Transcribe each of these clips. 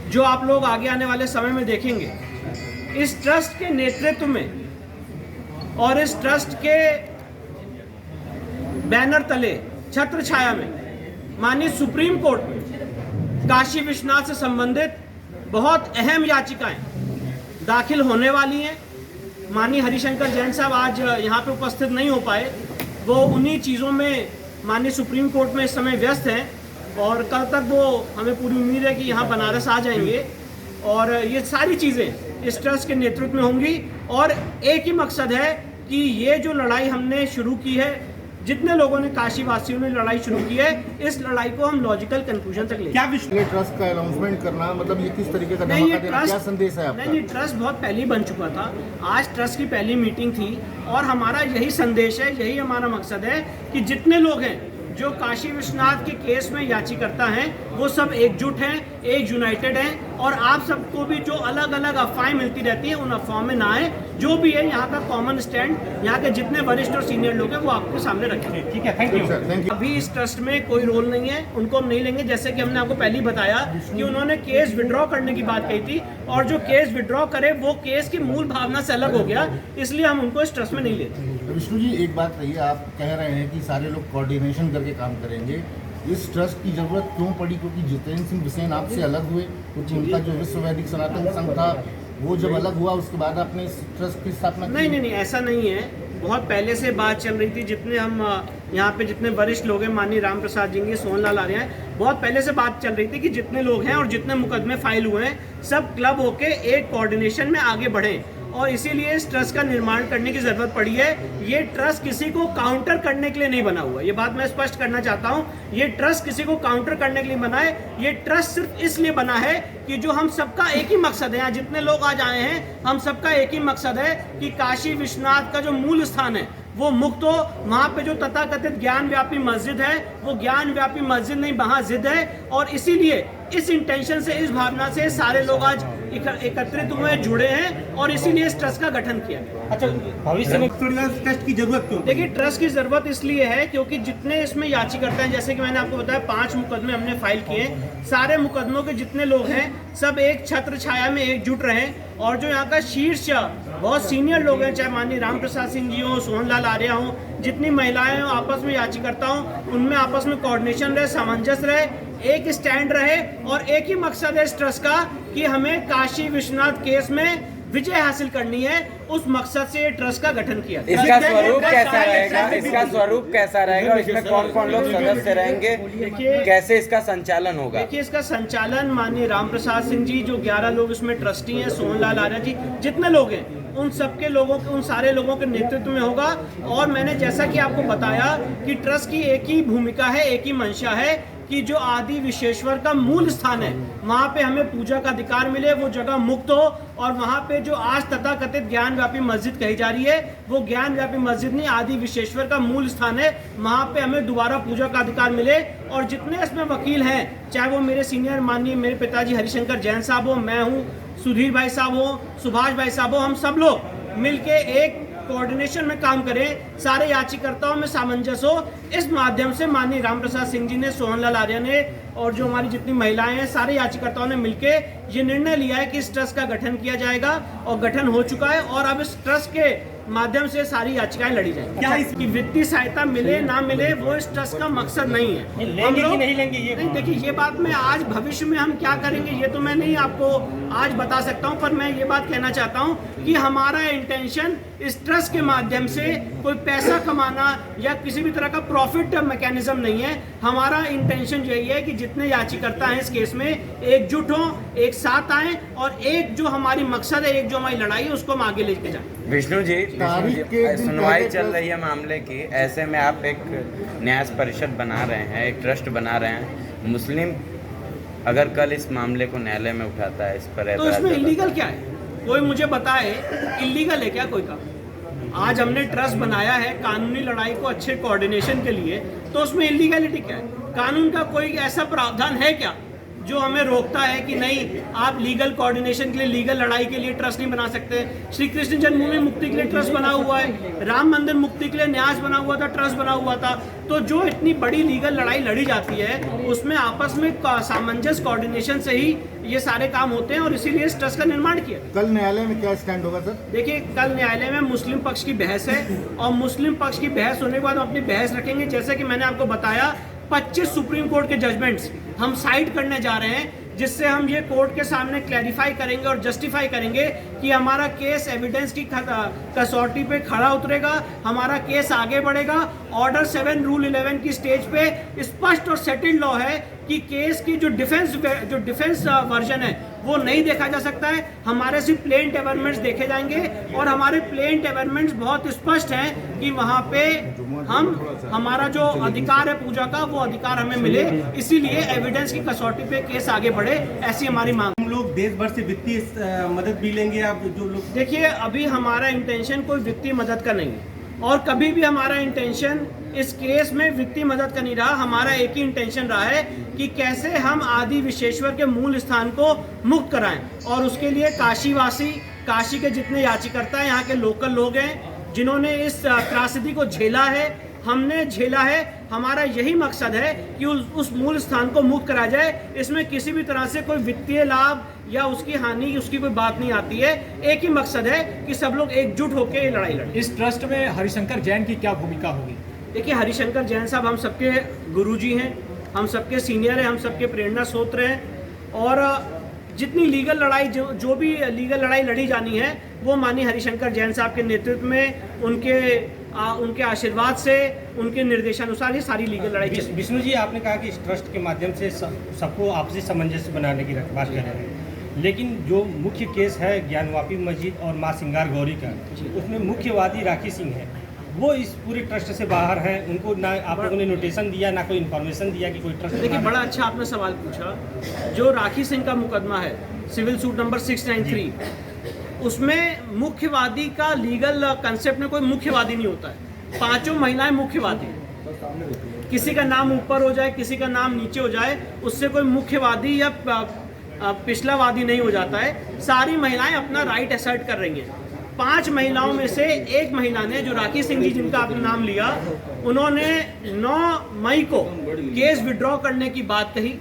जो आप लोग आगे आने वाले समय में देखेंगे, इस ट्रस्ट के नेतृत्व में और इस ट्रस्ट के बैनर तले छत्र छाया में माननीय सुप्रीम कोर्ट में काशी विश्वनाथ से संबंधित बहुत अहम याचिकाएं दाखिल होने वाली हैं। माननीय हरिशंकर जैन साहब आज यहाँ पे उपस्थित नहीं हो पाए, वो उन्हीं चीज़ों में माननीय सुप्रीम कोर्ट में इस समय व्यस्त हैं और कल तक वो हमें पूरी उम्मीद है कि यहाँ बनारस आ जाएंगे और ये सारी चीज़ें इस ट्रस्ट के नेतृत्व में होंगी। और एक ही मकसद है कि ये जो लड़ाई हमने शुरू की है, जितने लोगों ने, काशी वासियों ने लड़ाई शुरू की है, इस लड़ाई को हम लॉजिकल कंक्लूजन तक ले। क्या विश्व ट्रस्ट का अनाउंसमेंट करना, मतलब ये किस तरीके का धमाका देना, क्या संदेश है आपका? नहीं, ट्रस्ट बहुत पहले ही बन चुका था। आज ट्रस्ट की पहली मीटिंग थी और हमारा यही संदेश है, यही हमारा मकसद है कि जितने लोग हैं जो काशी विश्वनाथ के केस में याचिकर्ता हैं, वो सब एकजुट हैं, एक यूनाइटेड हैं और आप सबको भी जो अलग अलग अफवाहें मिलती रहती हैं उन अफवाहों में ना आए। जो भी है यहाँ का कॉमन स्टैंड, यहाँ के जितने वरिष्ठ और सीनियर लोग हैं वो आपके सामने रखेंगे। ठीक है, थैंक यू। अभी इस ट्रस्ट में कोई रोल नहीं है, उनको हम नहीं लेंगे। जैसे कि हमने आपको पहले ही बताया कि उन्होंने केस विड्रॉ करने की बात कही थी और जो केस विड्रॉ करे वो केस की मूल भावना से अलग हो गया, इसलिए हम उनको इस ट्रस्ट में नहीं लेते। विष्णु जी, एक बात कहिए, आप कह रहे हैं कि सारे लोग कोऑर्डिनेशन करके काम करेंगे, इस ट्रस्ट की जरूरत क्यों पड़ी? क्योंकि जितेंद्र सिंह बिसेन आपसे अलग हुए, कुछ उनका जो विश्व वैदिक सनातन संघ था वो जब अलग हुआ उसके बाद आपने इस ट्रस्ट की स्थापना की? नहीं, ऐसा नहीं है। बहुत पहले से बात चल रही थी। जितने हम यहाँ पे जितने वरिष्ठ लोग हैं, माननीय राम प्रसाद जी, सोहनलाल आर्य हैं, बहुत पहले से बात चल रही थी कि जितने लोग हैं और जितने मुकदमे फाइल हुए हैं, सब क्लब होके एक कोऑर्डिनेशन में आगे बढ़ें और इसीलिए इस ट्रस्ट का निर्माण करने की जरूरत पड़ी है। ये ट्रस्ट किसी को काउंटर करने के लिए नहीं बना हुआ, ये बात मैं स्पष्ट करना चाहता हूँ। ये ट्रस्ट किसी को काउंटर करने के लिए बना है, ये ट्रस्ट सिर्फ इसलिए बना है कि जो हम सबका एक ही मकसद है, यहाँ जितने लोग आज आए हैं, हम सबका एक ही मकसद है कि काशी विश्वनाथ का जो मूल स्थान है वो मुक्त हो। वहाँ पे जो तथाकथित ज्ञान व्यापी मस्जिद है वो ज्ञान व्यापी मस्जिद नहीं, वहाँ जिद है। और इसीलिए इस इंटेंशन से, इस भावना से सारे लोग आज एकत्रित हुए, जुड़े हैं और इसीलिए इस ट्रस्ट का गठन किया गया। अच्छा, भविष्य में ट्रस्ट की जरूरत क्यों? देखिए, ट्रस्ट की जरूरत इसलिए है क्योंकि जितने इसमें याचिकर्ता हैं, जैसे कि मैंने आपको बताया 5 मुकदमे हमने फाइल किए, सारे मुकदमों के जितने लोग हैं सब एक छत्र छाया में एकजुट रहे और जो यहाँ का शीर्ष बहुत सीनियर लोग हैं, चाहे माननीय राम प्रसाद सिंह जी हो, सोहनलाल आर्य हो, जितनी महिलाएं हो, आपस में याचिकर्ता हो, उनमें आपस में कोऑर्डिनेशन रहे, सामंजस्य रहे, एक स्टैंड रहे और एक ही मकसद है इस ट्रस्ट का कि हमें काशी विश्वनाथ केस में विजय हासिल करनी है। उस मकसद से ट्रस्ट का गठन किया। इसका स्वरूप कैसा रहेगा? इसका स्वरूप कैसा रहेगा? इसमें कौन कौन लोग सदस्य रहेंगे? कैसे इसका संचालन होगा? देखिए, इसका संचालन माननीय राम प्रसाद सिंह जी, जो 11 लोग इसमें ट्रस्टी हैं, सोहनलाल आर्य जी, जितने लोग हैं उन सबके लोगों के, उन सारे लोगों के नेतृत्व में होगा। और मैंने जैसा कि आपको बताया कि ट्रस्ट की एक ही भूमिका है, एक ही मंशा है कि जो आदि विश्वेश्वर का मूल स्थान है वहाँ पे हमें पूजा का अधिकार मिले, वो जगह मुक्त हो और वहाँ पे जो आज तथाकथित ज्ञान व्यापी मस्जिद कही जा रही है वो ज्ञान व्यापी मस्जिद नहीं, आदि विश्वेश्वर का मूल स्थान है, वहाँ पे हमें दोबारा पूजा का अधिकार मिले। और जितने इसमें वकील हैं, चाहे वो मेरे सीनियर माननीय मेरे पिताजी हरिशंकर जैन साहब हो, मैं हूँ, सुधीर भाई साहब हो, सुभाष भाई साहब हो, हम सब लोग मिलके एक कोऑर्डिनेशन में काम करें, सारे याचिकर्ताओं में सामंजस्य हो। इस माध्यम से माननीय राम प्रसाद सिंह जी ने, सोहनलाल आर्य ने और जो हमारी जितनी महिलाएं हैं, सारे याचिकर्ताओं ने मिलके ये निर्णय लिया है कि इस ट्रस्ट का गठन किया जाएगा और गठन हो चुका है और अब इस ट्रस्ट के माध्यम से सारी याचिकाएं लड़ी जाएंगी। क्या इसकी वित्तीय सहायता मिले ना मिले वो इस ट्रस्ट का मकसद नहीं है। लेंगे कि नहीं लेंगे ये नहीं, देखिए, ये बात मैं आज भविष्य में हम क्या करेंगे ये तो मैं नहीं आपको आज बता सकता हूं, पर मैं ये बात कहना चाहता हूं कि हमारा इंटेंशन इस ट्रस्ट के माध्यम से कोई पैसा कमाना या किसी भी तरह का प्रॉफिट मैकेनिज्म नहीं है। हमारा इंटेंशन यही है कि जितने याचिकर्ता हैं इस केस में एकजुट हों, एक साथ आएं और एक जो हमारी मकसद है, एक जो हमारी लड़ाई है, उसको हम आगे लेके जाएं। विष्णु जी, सुनवाई चल रही है मामले की, ऐसे में आप एक न्यास परिषद बना रहे हैं, एक ट्रस्ट बना रहे हैं, मुस्लिम अगर कल इस मामले को न्यायालय में उठाता है, इस पर तो इसमें इलीगल क्या है? कोई मुझे बताए, इलीगल है क्या कोई का? आज हमने ट्रस्ट बनाया है कानूनी लड़ाई को अच्छे कोऑर्डिनेशन के लिए, तो उसमें इलीगलिटी क्या है? कानून का कोई ऐसा प्रावधान है क्या जो हमें रोकता है कि नहीं आप लीगल कोऑर्डिनेशन के लिए, लीगल लड़ाई के लिए ट्रस्ट नहीं बना सकते। श्री कृष्ण जन्मभूमि मुक्ति के लिए ट्रस्ट बना हुआ है, राम मंदिर मुक्ति के लिए न्यास बना हुआ था, ट्रस्ट बना हुआ था। तो जो इतनी बड़ी लीगल लड़ाई लड़ी जाती है उसमें आपस में सामंजस्य कोऑर्डिनेशन से ही ये सारे काम होते हैं और इसीलिए इस ट्रस्ट का निर्माण किया। कल न्यायालय में क्या स्टैंड होगा सर? देखिए कल न्यायालय में मुस्लिम पक्ष की बहस है और मुस्लिम पक्ष की बहस होने के बाद हम अपनी बहस रखेंगे। जैसे कि मैंने आपको बताया 25 सुप्रीम कोर्ट के जजमेंट्स हम साइड करने जा रहे हैं, जिससे हम ये कोर्ट के सामने क्लैरिफाई करेंगे और जस्टिफाई करेंगे कि हमारा केस एविडेंस की कसौटी पे खड़ा उतरेगा, हमारा केस आगे बढ़ेगा। ऑर्डर 7 रूल 11 की स्टेज पे स्पष्ट और सेटल्ड लॉ है कि केस की जो डिफेंस वर्जन है वो नहीं देखा जा सकता है, हमारे सिर्फ प्लेन एवर्मेंट्स देखे जाएंगे और हमारे प्लेन एवर्मेंट्स बहुत स्पष्ट हैं कि वहाँ पे हमारा जो अधिकार है पूजा का वो अधिकार हमें मिले, इसीलिए एविडेंस की कसौटी पे केस आगे बढ़े, ऐसी हमारी मांग। हम लोग देश भर से वित्तीय मदद भी लेंगे आप जो लोग? देखिए अभी हमारा इंटेंशन कोई वित्तीय मदद का नहीं है और कभी भी हमारा इंटेंशन इस केस में वित्तीय मदद का नहीं रहा। हमारा एक ही इंटेंशन रहा है कि कैसे हम आदि विश्वेश्वर के मूल स्थान को मुक्त कराएं और उसके लिए काशीवासी, काशी के जितने याचिकर्ता हैं, यहाँ के लोकल लोग हैं जिन्होंने इस त्रासदी को झेला है, हमने झेला है, हमारा यही मकसद है कि उस मूल स्थान को मुक्त करा जाए। इसमें किसी भी तरह से कोई वित्तीय लाभ या उसकी हानि उसकी कोई बात नहीं आती है। एक ही मकसद है कि सब लोग एकजुट होकर ये लड़ाई लड़ें। इस ट्रस्ट में हरिशंकर जैन की क्या भूमिका होगी? देखिए हरिशंकर जैन साहब हम सबके गुरुजी हैं, हम सबके सीनियर हैं, हम सबके प्रेरणा स्रोत हैं और जितनी लीगल लड़ाई जो भी लीगल लड़ाई लड़ी जानी है वो माननीय हरिशंकर जैन साहब के नेतृत्व में उनके आशीर्वाद से, उनके निर्देशानुसार ये सारी लीगल लड़ाई चली। विष्णु जी, आपने कहा कि इस ट्रस्ट के माध्यम से सबको आपसी सामंजस्य बनाने की बात कर रहे हैं, लेकिन जो मुख्य केस है ज्ञानवापी मस्जिद और माँ सिंगार गौरी का, उसमें मुख्यवादी राखी सिंह है, वो इस पूरे ट्रस्ट से बाहर हैं। उनको ना आप लोगों ने नोटिशन दिया, ना कोई इन्फॉर्मेशन दिया कि कोई ट्रस्ट। देखिए बड़ा अच्छा आपने सवाल पूछा। जो राखी सिंह का मुकदमा है सिविल सूट नंबर 693, उसमें मुख्यवादी का लीगल कंसेप्ट में कोई मुख्यवादी नहीं होता है। 5 महिलाएं मुख्यवादी हैं, किसी का नाम ऊपर हो जाए, किसी का नाम नीचे हो जाए, उससे कोई मुख्यवादी या पिछलावादी नहीं हो जाता है। सारी महिलाएं अपना राइट असर्ट कर रही हैं। 5 महिलाओं में से एक महिला ने, जो राखी सिंह जी जिनका आपने नाम लिया, उन्होंने 9 मई को केस विड्रॉ करने की बात कही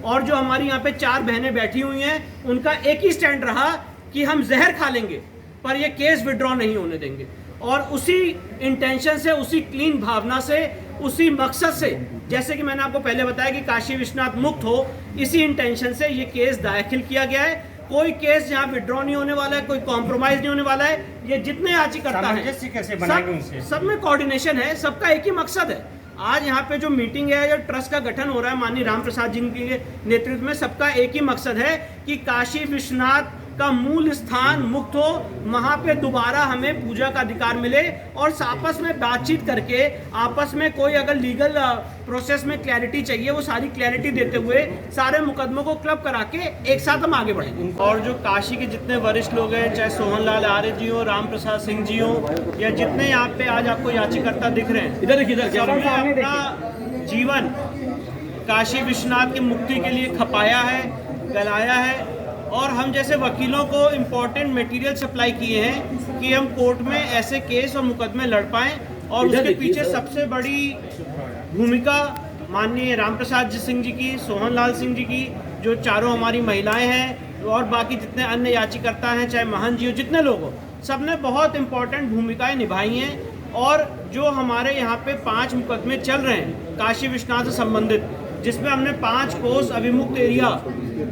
और जो हमारी यहाँ पे 4 बहनें बैठी हुई हैं उनका एक ही स्टैंड रहा कि हम जहर खा लेंगे पर ये केस विड्रॉ नहीं होने देंगे। और उसी इंटेंशन से, उसी क्लीन भावना से, उसी मकसद से, जैसे कि मैंने आपको पहले बताया कि काशी विश्वनाथ मुक्त हो, इसी इंटेंशन से ये केस दाखिल किया गया है। कोई केस यहाँ विड्रॉ नहीं होने वाला है, कोई कॉम्प्रोमाइज नहीं होने वाला है। ये जितने याचिकर्ता हैं सब में कोऑर्डिनेशन है, सबका एक ही मकसद है। आज यहाँ पे जो मीटिंग है, जो ट्रस्ट का गठन हो रहा है माननीय राम प्रसाद जी के नेतृत्व में, सबका एक ही मकसद है कि काशी विश्वनाथ का मूल स्थान मुक्त हो, वहाँ पे दोबारा हमें पूजा का अधिकार मिले और आपस में बातचीत करके, आपस में कोई अगर लीगल प्रोसेस में क्लैरिटी चाहिए वो सारी क्लैरिटी देते हुए सारे मुकदमों को क्लब करा के एक साथ हम आगे बढ़ेंगे। और जो काशी के जितने वरिष्ठ लोग हैं, चाहे सोहन लाल आर्य जी हो, राम प्रसाद सिंह जी हो, या जितने यहाँ पे आज आपको याचिकर्ता दिख रहे हैं, इधर अपना जीवन काशी विश्वनाथ की मुक्ति के लिए खपाया है, गलाया है और हम जैसे वकीलों को इम्पोर्टेंट मटेरियल सप्लाई किए हैं कि हम कोर्ट में ऐसे केस और मुकदमे लड़ पाएं। और उसके पीछे सबसे बड़ी भूमिका माननीय राम प्रसाद सिंह जी की, सोहन लाल सिंह जी की, जो चारों हमारी महिलाएं हैं और बाकी जितने अन्य याचिकर्ता हैं, चाहे महंत जी हो, जितने लोग हो, सब ने बहुत इम्पोर्टेंट भूमिकाएं निभाई हैं। और जो हमारे यहाँ पे 5 मुकदमे चल रहे हैं काशी विश्वनाथ से संबंधित, जिसमें हमने 5 कोस अभिमुक्त एरिया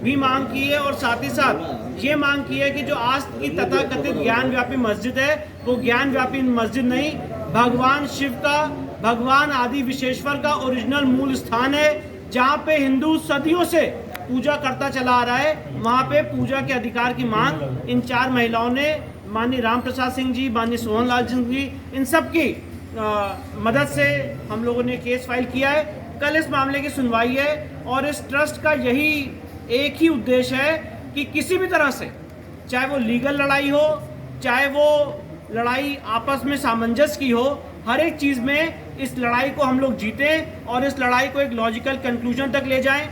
भी मांग की है और साथ ही साथ ये मांग की है कि जो आज की तथाकथित ज्ञान व्यापी मस्जिद है वो ज्ञान व्यापी मस्जिद नहीं, भगवान शिव का, भगवान आदि विश्वेश्वर का ओरिजिनल मूल स्थान है, जहाँ पे हिंदू सदियों से पूजा करता चला आ रहा है। वहाँ पे पूजा के अधिकार की मांग इन 4 महिलाओं ने, माननीय राम प्रसाद सिंह जी, माननीय सोहन लाल सिंह जी, इन सब की मदद से हम लोगों ने केस फाइल किया है। कल इस मामले की सुनवाई है और इस ट्रस्ट का यही एक ही उद्देश्य है कि किसी भी तरह से, चाहे वो लीगल लड़ाई हो, चाहे वो लड़ाई आपस में सामंजस्य की हो, हर एक चीज़ में इस लड़ाई को हम लोग जीतें और इस लड़ाई को एक लॉजिकल कंक्लूजन तक ले जाएं,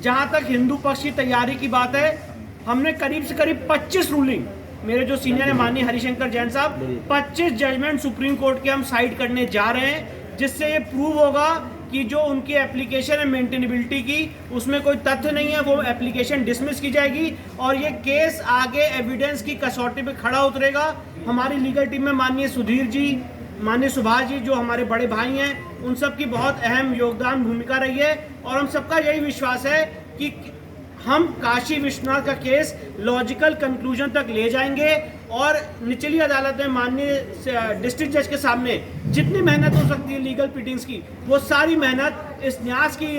जहां तक हिंदू पक्ष की तैयारी की बात है, हमने करीब से करीब 25 रूलिंग, मेरे जो सीनियर है माननीय हरिशंकर जैन साहब, 25 जजमेंट सुप्रीम कोर्ट के हम साइड करने जा रहे हैं, जिससे ये प्रूव होगा कि जो उनकी एप्लीकेशन है मेंटेनेबिलिटी की, उसमें कोई तथ्य नहीं है, वो एप्लीकेशन डिसमिस की जाएगी और ये केस आगे एविडेंस की कसौटी पे खड़ा उतरेगा। हमारी लीगल टीम में माननीय सुधीर जी, माननीय सुभाष जी जो हमारे बड़े भाई हैं, उन सब की बहुत अहम योगदान भूमिका रही है और हम सबका यही विश्वास है कि हम काशी विश्वनाथ का केस लॉजिकल कंक्लूजन तक ले जाएंगे और निचली अदालत में माननीय डिस्ट्रिक्ट जज के सामने जितनी मेहनत हो सकती है लीगल प्लीडिंग्स की, वो सारी मेहनत इस न्यास की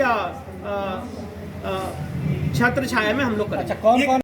छत्र छाया में हम लोग करेंगे। अच्छा, कौन